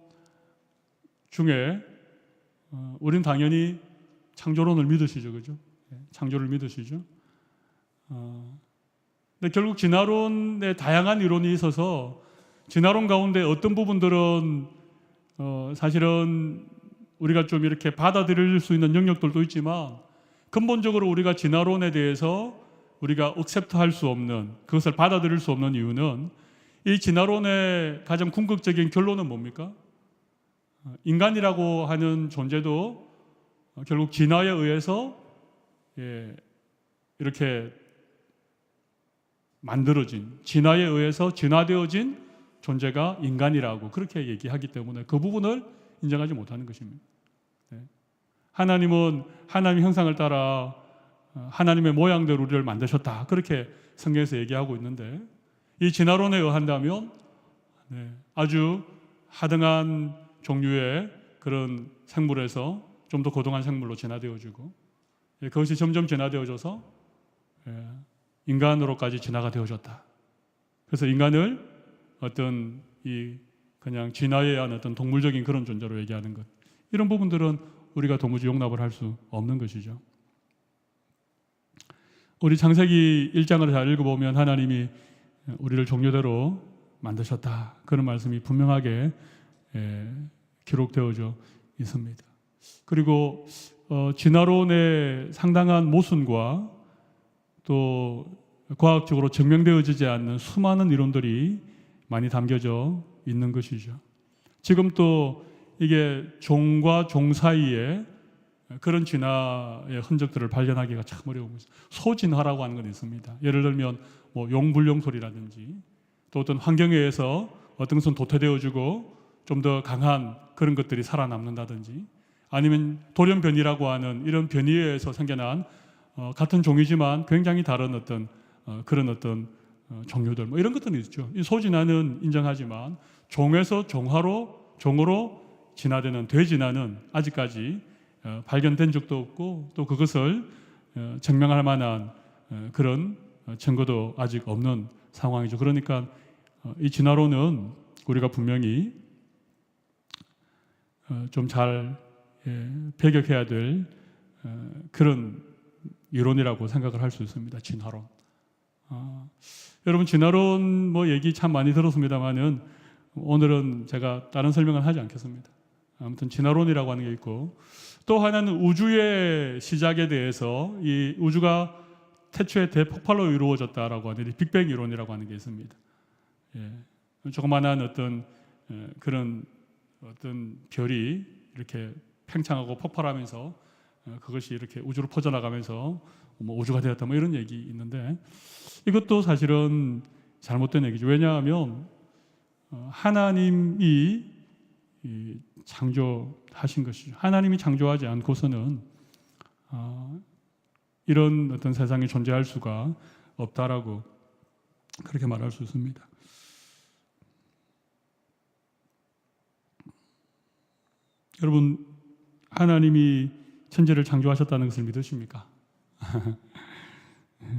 중에 우리는 당연히 창조론을 믿으시죠, 그죠? 창조를 믿으시죠. 근데 결국 진화론에 다양한 이론이 있어서 진화론 가운데 어떤 부분들은 사실은 우리가 좀 이렇게 받아들일 수 있는 영역들도 있지만 근본적으로 우리가 진화론에 대해서 우리가 액셉트할 수 없는, 그것을 받아들일 수 없는 이유는 이 진화론의 가장 궁극적인 결론은 뭡니까? 인간이라고 하는 존재도 결국 진화에 의해서 이렇게 만들어진, 진화에 의해서 진화되어진 존재가 인간이라고 그렇게 얘기하기 때문에 그 부분을 인정하지 못하는 것입니다. 하나님은 하나님의 형상을 따라 하나님의 모양대로 우리를 만드셨다, 그렇게 성경에서 얘기하고 있는데, 이 진화론에 의한다면 아주 하등한 종류의 그런 생물에서 좀 더 고등한 생물로 진화되어지고, 그것이 점점 진화되어져서 인간으로까지 진화가 되어졌다. 그래서 인간을 어떤 이 그냥 진화에 의한 어떤 동물적인 그런 존재로 얘기하는 것, 이런 부분들은 우리가 도무지 용납을 할 수 없는 것이죠. 우리 창세기 1장을 잘 읽어보면 하나님이 우리를 종류대로 만드셨다, 그런 말씀이 분명하게 기록되어져 있습니다. 그리고 진화론의 상당한 모순과 또 과학적으로 증명되어지지 않는 수많은 이론들이 많이 담겨져 있는 것이죠. 지금 또 이게 종과 종 사이에 그런 진화의 흔적들을 발견하기가 참 어려운 것이죠. 소진화라고 하는 건 있습니다. 예를 들면 뭐 용불용소리라든지, 또 어떤 환경에 의해서 어떤 것은 도태되어지고 좀 더 강한 그런 것들이 살아남는다든지, 아니면 돌연변이라고 하는 이런 변이에 의해서 생겨난 같은 종이지만 굉장히 다른 어떤 그런 어떤 종류들, 뭐 이런 것들은 있죠. 이 소진화는 인정하지만 종에서 종으로 진화되는 되진화는 아직까지 발견된 적도 없고, 또 그것을 증명할 만한 그런 증거도 아직 없는 상황이죠. 그러니까 이 진화론은 우리가 분명히 좀 잘 배격해야 될 그런 이론이라고 생각을 할 수 있습니다. 진화론. 여러분, 진화론 뭐 얘기 참 많이 들었습니다만은 오늘은 제가 다른 설명을 하지 않겠습니다. 아무튼 진화론이라고 하는 게 있고, 또 하나는 우주의 시작에 대해서 이 우주가 태초에 대폭발로 이루어졌다라고 하는 빅뱅 이론이라고 하는 게 있습니다. 조그만한 어떤 그런 어떤 별이 이렇게 팽창하고 폭발하면서 그것이 이렇게 우주로 퍼져나가면서 뭐 우주가 되었다, 뭐 이런 얘기 있는데, 이것도 사실은 잘못된 얘기죠. 왜냐하면 하나님이 창조하신 것이죠. 하나님이 창조하지 않고서는 이런 어떤 세상이 존재할 수가 없다라고 그렇게 말할 수 있습니다. 여러분, 하나님이 천지를 창조하셨다는 것을 믿으십니까?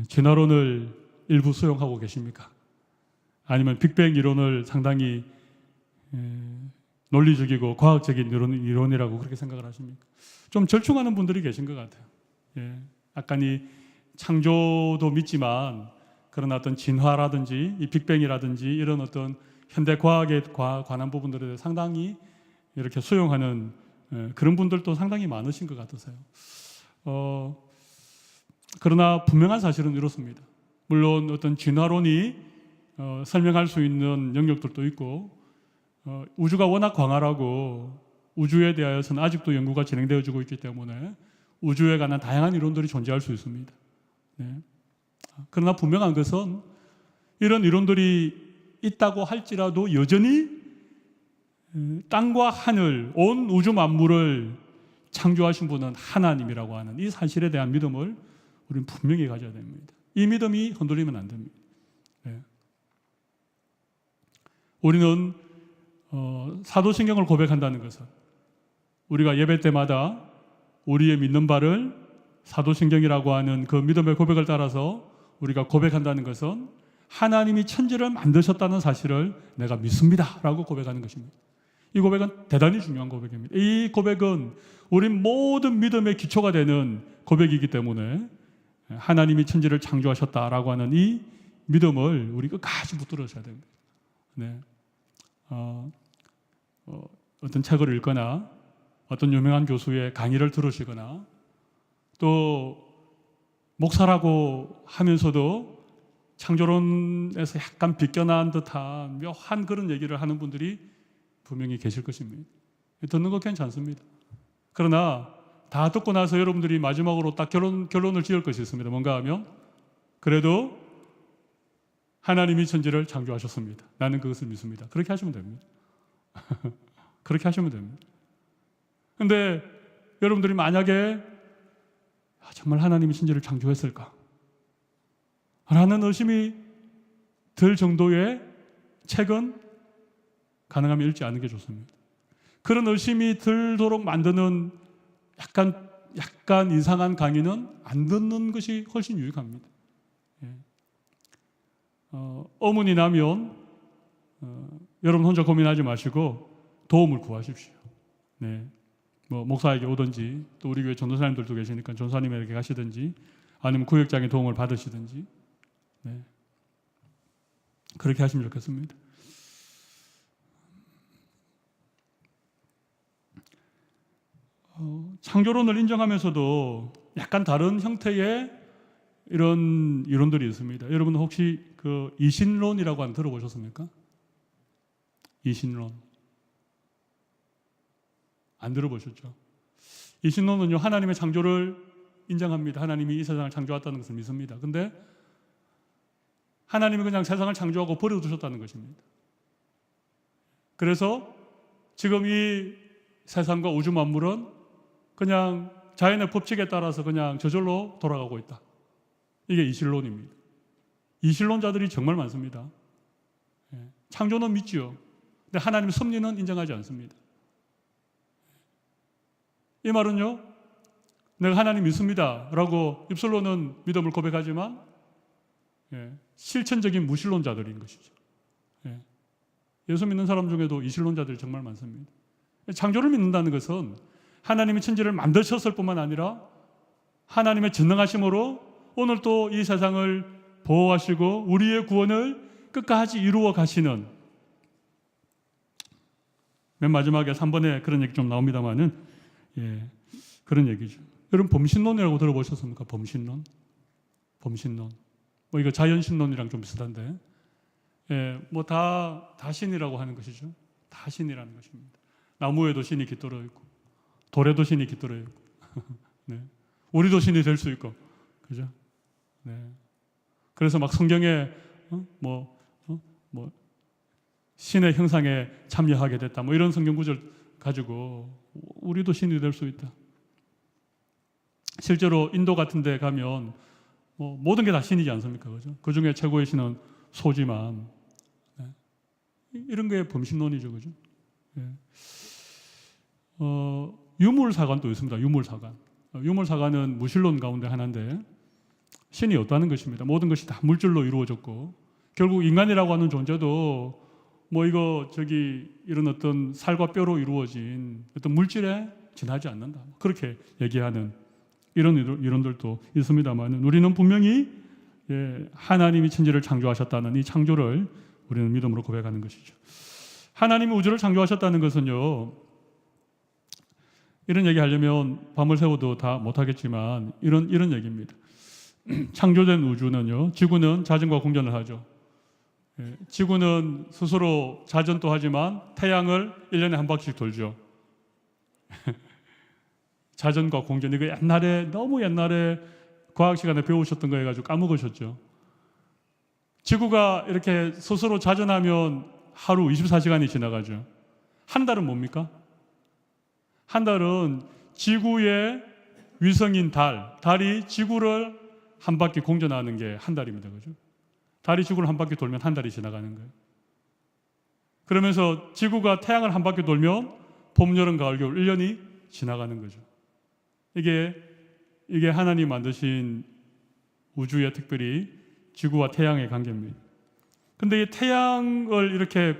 진화론을 일부 수용하고 계십니까? 아니면 빅뱅 이론을 상당히 논리적이고 과학적인 이론이라고 그렇게 생각을 하십니까? 좀 절충하는 분들이 계신 것 같아요. 약간 이 창조도 믿지만, 그러나 어떤 진화라든지 이 빅뱅이라든지 이런 어떤 현대 과학에 관한 부분들에 대해 상당히 이렇게 수용하는 그런 분들도 상당히 많으신 것 같아서요. 그러나 분명한 사실은 이렇습니다. 물론 어떤 진화론이 설명할 수 있는 영역들도 있고, 우주가 워낙 광활하고 우주에 대하여서는 아직도 연구가 진행되어지고 있기 때문에 우주에 관한 다양한 이론들이 존재할 수 있습니다. 그러나 분명한 것은 이런 이론들이 있다고 할지라도 여전히 땅과 하늘, 온 우주 만물을 창조하신 분은 하나님이라고 하는 이 사실에 대한 믿음을 우리는 분명히 가져야 됩니다. 이 믿음이 흔들리면 안 됩니다. 우리는 사도신경을 고백한다는 것은, 우리가 예배 때마다 우리의 믿는 바를 사도신경이라고 하는 그 믿음의 고백을 따라서 우리가 고백한다는 것은 하나님이 천지를 만드셨다는 사실을 내가 믿습니다 라고 고백하는 것입니다. 이 고백은 대단히 중요한 고백입니다. 이 고백은 우리 모든 믿음의 기초가 되는 고백이기 때문에 하나님이 천지를 창조하셨다라고 하는 이 믿음을 우리 끝까지 붙들어줘야 됩니다. 어떤 책을 읽거나 어떤 유명한 교수의 강의를 들으시거나, 또 목사라고 하면서도 창조론에서 약간 비껴난 듯한 묘한 그런 얘기를 하는 분들이 분명히 계실 것입니다. 듣는 거 괜찮습니다. 그러나 다 듣고 나서 여러분들이 마지막으로 딱 결론을 지을 것이 있습니다. 뭔가 하면 그래도 하나님이 천지를 창조하셨습니다. 나는 그것을 믿습니다. 그렇게 하시면 됩니다. 그렇게 하시면 됩니다. 근데 여러분들이 만약에 정말 하나님이 천지를 창조했을까? 라는 의심이 들 정도의 책은 가능하면 읽지 않는 게 좋습니다. 그런 의심이 들도록 만드는 약간 이상한 강의는 안 듣는 것이 훨씬 유익합니다. 어문이 나면 여러분 혼자 고민하지 마시고 도움을 구하십시오. 네. 뭐 목사에게 오든지 또 우리 교회 전도사님들도 계시니까 전도사님에게 가시든지 아니면 구역장의 도움을 받으시든지 네. 그렇게 하시면 좋겠습니다. 창조론을 인정하면서도 약간 다른 형태의 이런 이론들이 있습니다. 여러분 혹시 그 이신론이라고 한 들어보셨습니까? 이신론 안 들어보셨죠? 이신론은요 하나님의 창조를 인정합니다. 하나님이 이 세상을 창조했다는 것을 믿습니다. 근데 하나님이 그냥 세상을 창조하고 버려두셨다는 것입니다. 그래서 지금 이 세상과 우주 만물은 그냥 자연의 법칙에 따라서 그냥 저절로 돌아가고 있다. 이게 이신론입니다. 이신론자들이 정말 많습니다. 창조는 믿지요. 근데 하나님의 섭리는 인정하지 않습니다. 이 말은요, 내가 하나님 믿습니다 라고 입술로는 믿음을 고백하지만 실천적인 무신론자들인 것이죠. 예수 믿는 사람 중에도 이신론자들이 정말 많습니다. 창조를 믿는다는 것은 하나님이 천지를 만드셨을 뿐만 아니라 하나님의 전능하심으로 오늘 또 이 세상을 보호하시고 우리의 구원을 끝까지 이루어 가시는 맨 마지막에 3번에 그런 얘기 좀 나옵니다만은 그런 얘기죠. 여러분 범신론이라고 들어보셨습니까? 범신론. 뭐 이거 자연신론이랑 좀 비슷한데 뭐 다 신이라고 하는 것이죠. 다 신이라는 것입니다. 나무에도 신이 깃들어 있고 돌에도 신이 깃들어 있고 네. 우리도 신이 될 수 있고 그죠? 네. 그래서 막 성경에 신의 형상에 참여하게 됐다 뭐 이런 성경 구절 가지고 우리도 신이 될 수 있다. 실제로 인도 같은 데 가면 모든 게 다 신이지 않습니까? 그죠? 그 중에 최고의 신은 소지만 네. 이런 게 범신론이죠. 그죠? 네. 유물사관도 있습니다. 유물사관은 무신론 가운데 하나인데 신이 없다는 것입니다. 모든 것이 다 물질로 이루어졌고 결국 인간이라고 하는 존재도 이런 어떤 살과 뼈로 이루어진 어떤 물질에 지나지 않는다. 그렇게 얘기하는 이런 이론들도 있습니다만 우리는 분명히 하나님이 천지를 창조하셨다는 이 창조를 우리는 믿음으로 고백하는 것이죠. 하나님이 우주를 창조하셨다는 것은요. 이런 얘기 하려면 밤을 새워도 다 못하겠지만 이런 얘기입니다. 창조된 우주는요. 지구는 자전과 공전을 하죠. 지구는 스스로 자전도 하지만 태양을 1년에 한 바퀴씩 돌죠. 자전과 공전 이거 너무 옛날에 과학 시간에 배우셨던 거 해가지고 까먹으셨죠. 지구가 이렇게 스스로 자전하면 하루 24시간이 지나가죠. 한 달은 뭡니까? 한 달은 지구의 위성인 달이 지구를 한 바퀴 공전하는 게 한 달입니다. 그죠? 달이 지구를 한 바퀴 돌면 한 달이 지나가는 거예요. 그러면서 지구가 태양을 한 바퀴 돌면 봄, 여름, 가을, 겨울 1년이 지나가는 거죠. 이게 하나님 만드신 우주의 특별히 지구와 태양의 관계입니다. 근데 이 태양을 이렇게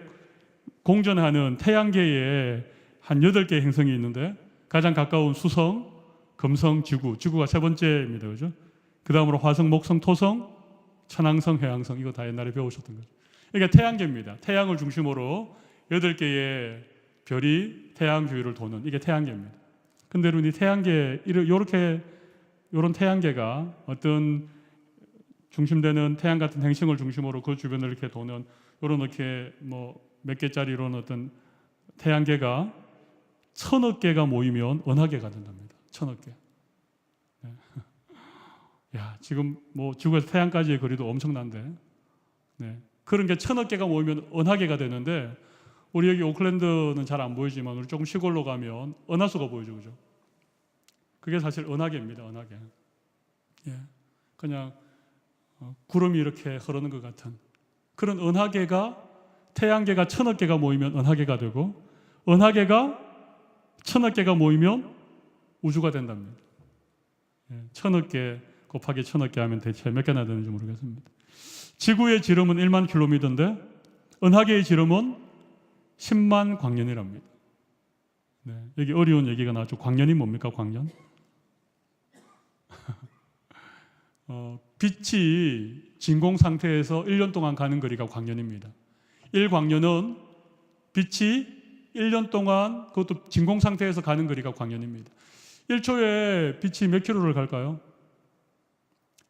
공전하는 태양계에 한 8개의 행성이 있는데 가장 가까운 수성, 금성, 지구가 세 번째입니다. 그죠? 그 다음으로 화성, 목성, 토성, 천왕성, 해왕성 이거 다 옛날에 배우셨던 거죠. 이게 태양계입니다. 태양을 중심으로 8개의 별이 태양 주위를 도는 이게 태양계입니다. 근데 여러분 이 태양계 이런 태양계가 어떤 중심되는 태양 같은 행성을 중심으로 그 주변을 이렇게 도는 이런 이렇게 몇 개짜리 이런 어떤 태양계가 천억 개가 모이면 은하계가 된답니다. 천억 개. 네. 야, 지금 뭐 지구에서 태양까지의 거리도 엄청난데, 네. 그런 게 천억 개가 모이면 은하계가 되는데, 우리 여기 오클랜드는 잘 안 보이지만 우리 조금 시골로 가면 은하수가 보이죠, 그죠? 그게 사실 은하계입니다, 은하계. 예. 그냥 구름이 이렇게 흐르는 것 같은 그런 은하계가, 태양계가 천억 개가 모이면 은하계가 되고, 은하계가 천억 개가 모이면 우주가 된답니다. 예. 천억 개 곱하기 천억 개 하면 대체 몇 개나 되는지 모르겠습니다. 지구의 지름은 1만 킬로미터인데 은하계의 지름은 10만 광년이랍니다. 네. 여기 어려운 얘기가 나왔죠. 광년이 뭡니까, 광년? 빛이 진공 상태에서 1년 동안 가는 거리가 광년입니다. 1광년은 빛이 1년 동안, 그것도 진공 상태에서 가는 거리가 광년입니다. 1초에 빛이 몇 킬로를 갈까요?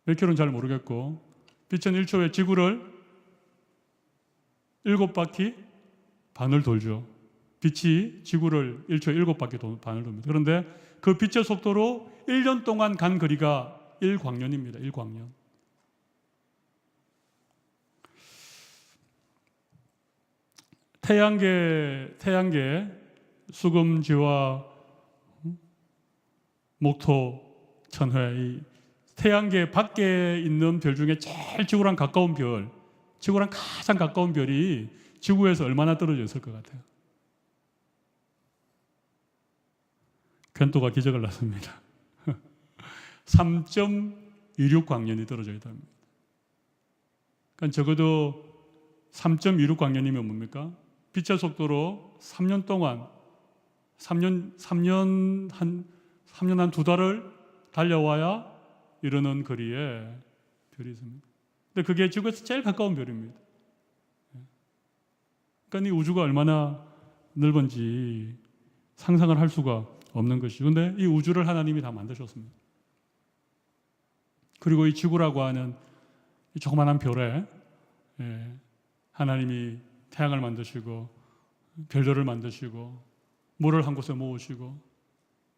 몇 킬로는 잘 모르겠고, 빛은 1초에 지구를 7바퀴 반을 돌죠. 빛이 지구를 1초에 7바퀴 반을 돕니다. 그런데 그 빛의 속도로 1년 동안 간 거리가 1광년입니다. 1광년. 태양계, 수금지와 목토, 천회, 이 태양계 밖에 있는 별 중에 제일 지구랑 가까운 별, 지구랑 가장 가까운 별이 지구에서 얼마나 떨어져 있을 것 같아요? 겐토가 기적을 났습니다. 3.26광년이 떨어져 있답니다. 그러니까 적어도 3.26광년이면 뭡니까? 빛의 속도로 3년 동안, 3년 한 두 달을 달려와야 이르는 거리에 별이 있습니다. 근데 그게 지구에서 제일 가까운 별입니다. 그러니까 이 우주가 얼마나 넓은지 상상을 할 수가 없는 것이죠. 그런데 이 우주를 하나님이 다 만드셨습니다. 그리고 이 지구라고 하는 이 조그마한 별에 하나님이 태양을 만드시고 별들을 만드시고 물을 한 곳에 모으시고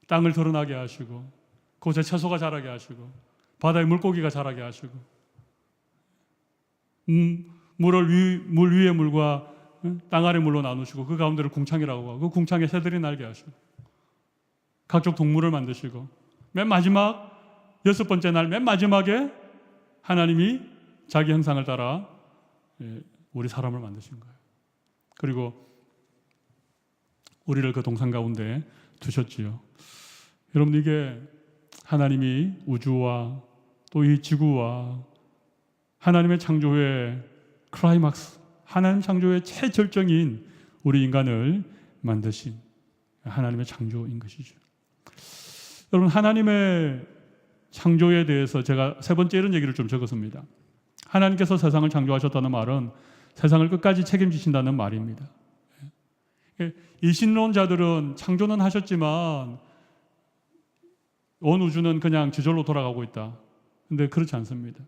땅을 드러나게 하시고 그곳에 채소가 자라게 하시고 바다에 물고기가 자라게 하시고 물 위의 물과 땅 아래 물로 나누시고 그 가운데를 궁창이라고 하고 그 궁창에 새들이 날게 하시고 각종 동물을 만드시고 맨 마지막 6번째 날 맨 마지막에 하나님이 자기 형상을 따라 우리 사람을 만드신 거예요. 그리고 우리를 그 동산 가운데 두셨지요. 여러분, 이게 하나님이 우주와 또 이 지구와 하나님의 창조의 클라이막스, 하나님 창조의 최절정인 우리 인간을 만드신 하나님의 창조인 것이죠. 여러분, 하나님의 창조에 대해서 제가 세 번째 이런 얘기를 좀 적었습니다. 하나님께서 세상을 창조하셨다는 말은 세상을 끝까지 책임지신다는 말입니다. 이신론자들은 창조는 하셨지만 온 우주는 그냥 저절로 돌아가고 있다. 그런데 그렇지 않습니다.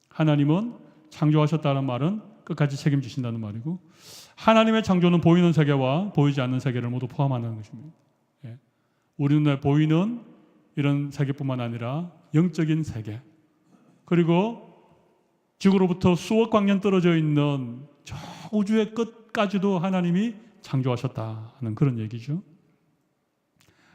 하나님은 창조하셨다는 말은 끝까지 책임지신다는 말이고, 하나님의 창조는 보이는 세계와 보이지 않는 세계를 모두 포함하는 것입니다. 우리 눈에 보이는 이런 세계뿐만 아니라 영적인 세계, 그리고 지구로부터 수억 광년 떨어져 있는 저 우주의 끝까지도 하나님이 창조하셨다는 그런 얘기죠.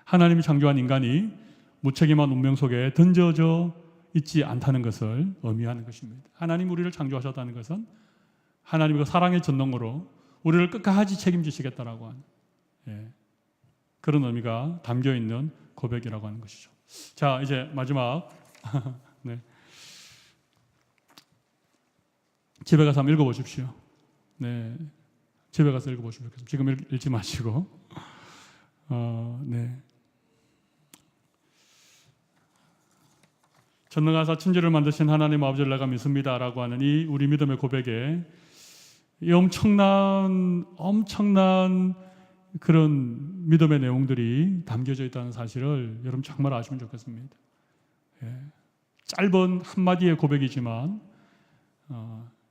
하나님이 창조한 인간이 무책임한 운명 속에 던져져 있지 않다는 것을 의미하는 것입니다. 하나님 우리를 창조하셨다는 것은 하나님의 그 사랑의 전능으로 우리를 끝까지 책임지시겠다라고 하는 그런 의미가 담겨있는 고백이라고 하는 것이죠. 자, 이제 마지막 네. 집에 가서 한번 읽어보십시오. 네, 집에 가서 읽어보시면 좋겠습니다. 지금 읽지 마시고 네. 전능하사 천지를 만드신 하나님 아버지를 내가 믿습니다라고 하는 이 우리 믿음의 고백에 이 엄청난 그런 믿음의 내용들이 담겨져 있다는 사실을 여러분 정말 아시면 좋겠습니다. 짧은 한마디의 고백이지만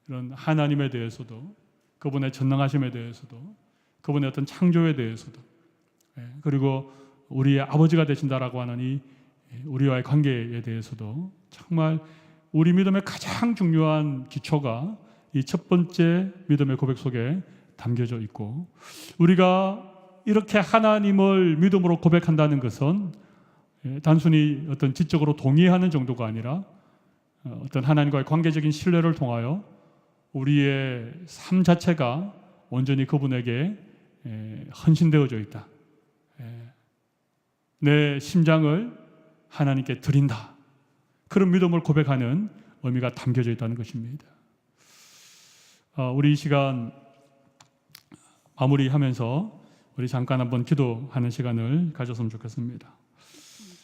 이런 하나님에 대해서도, 그분의 전능하심에 대해서도, 그분의 어떤 창조에 대해서도, 그리고 우리의 아버지가 되신다라고 하는 이 우리와의 관계에 대해서도 정말 우리 믿음의 가장 중요한 기초가 이 첫 번째 믿음의 고백 속에 담겨져 있고, 우리가 이렇게 하나님을 믿음으로 고백한다는 것은 단순히 어떤 지적으로 동의하는 정도가 아니라 어떤 하나님과의 관계적인 신뢰를 통하여 우리의 삶 자체가 온전히 그분에게 헌신되어져 있다. 내 심장을 하나님께 드린다. 그런 믿음을 고백하는 의미가 담겨져 있다는 것입니다. 우리 이 시간 마무리하면서 우리 잠깐 한번 기도하는 시간을 가졌으면 좋겠습니다.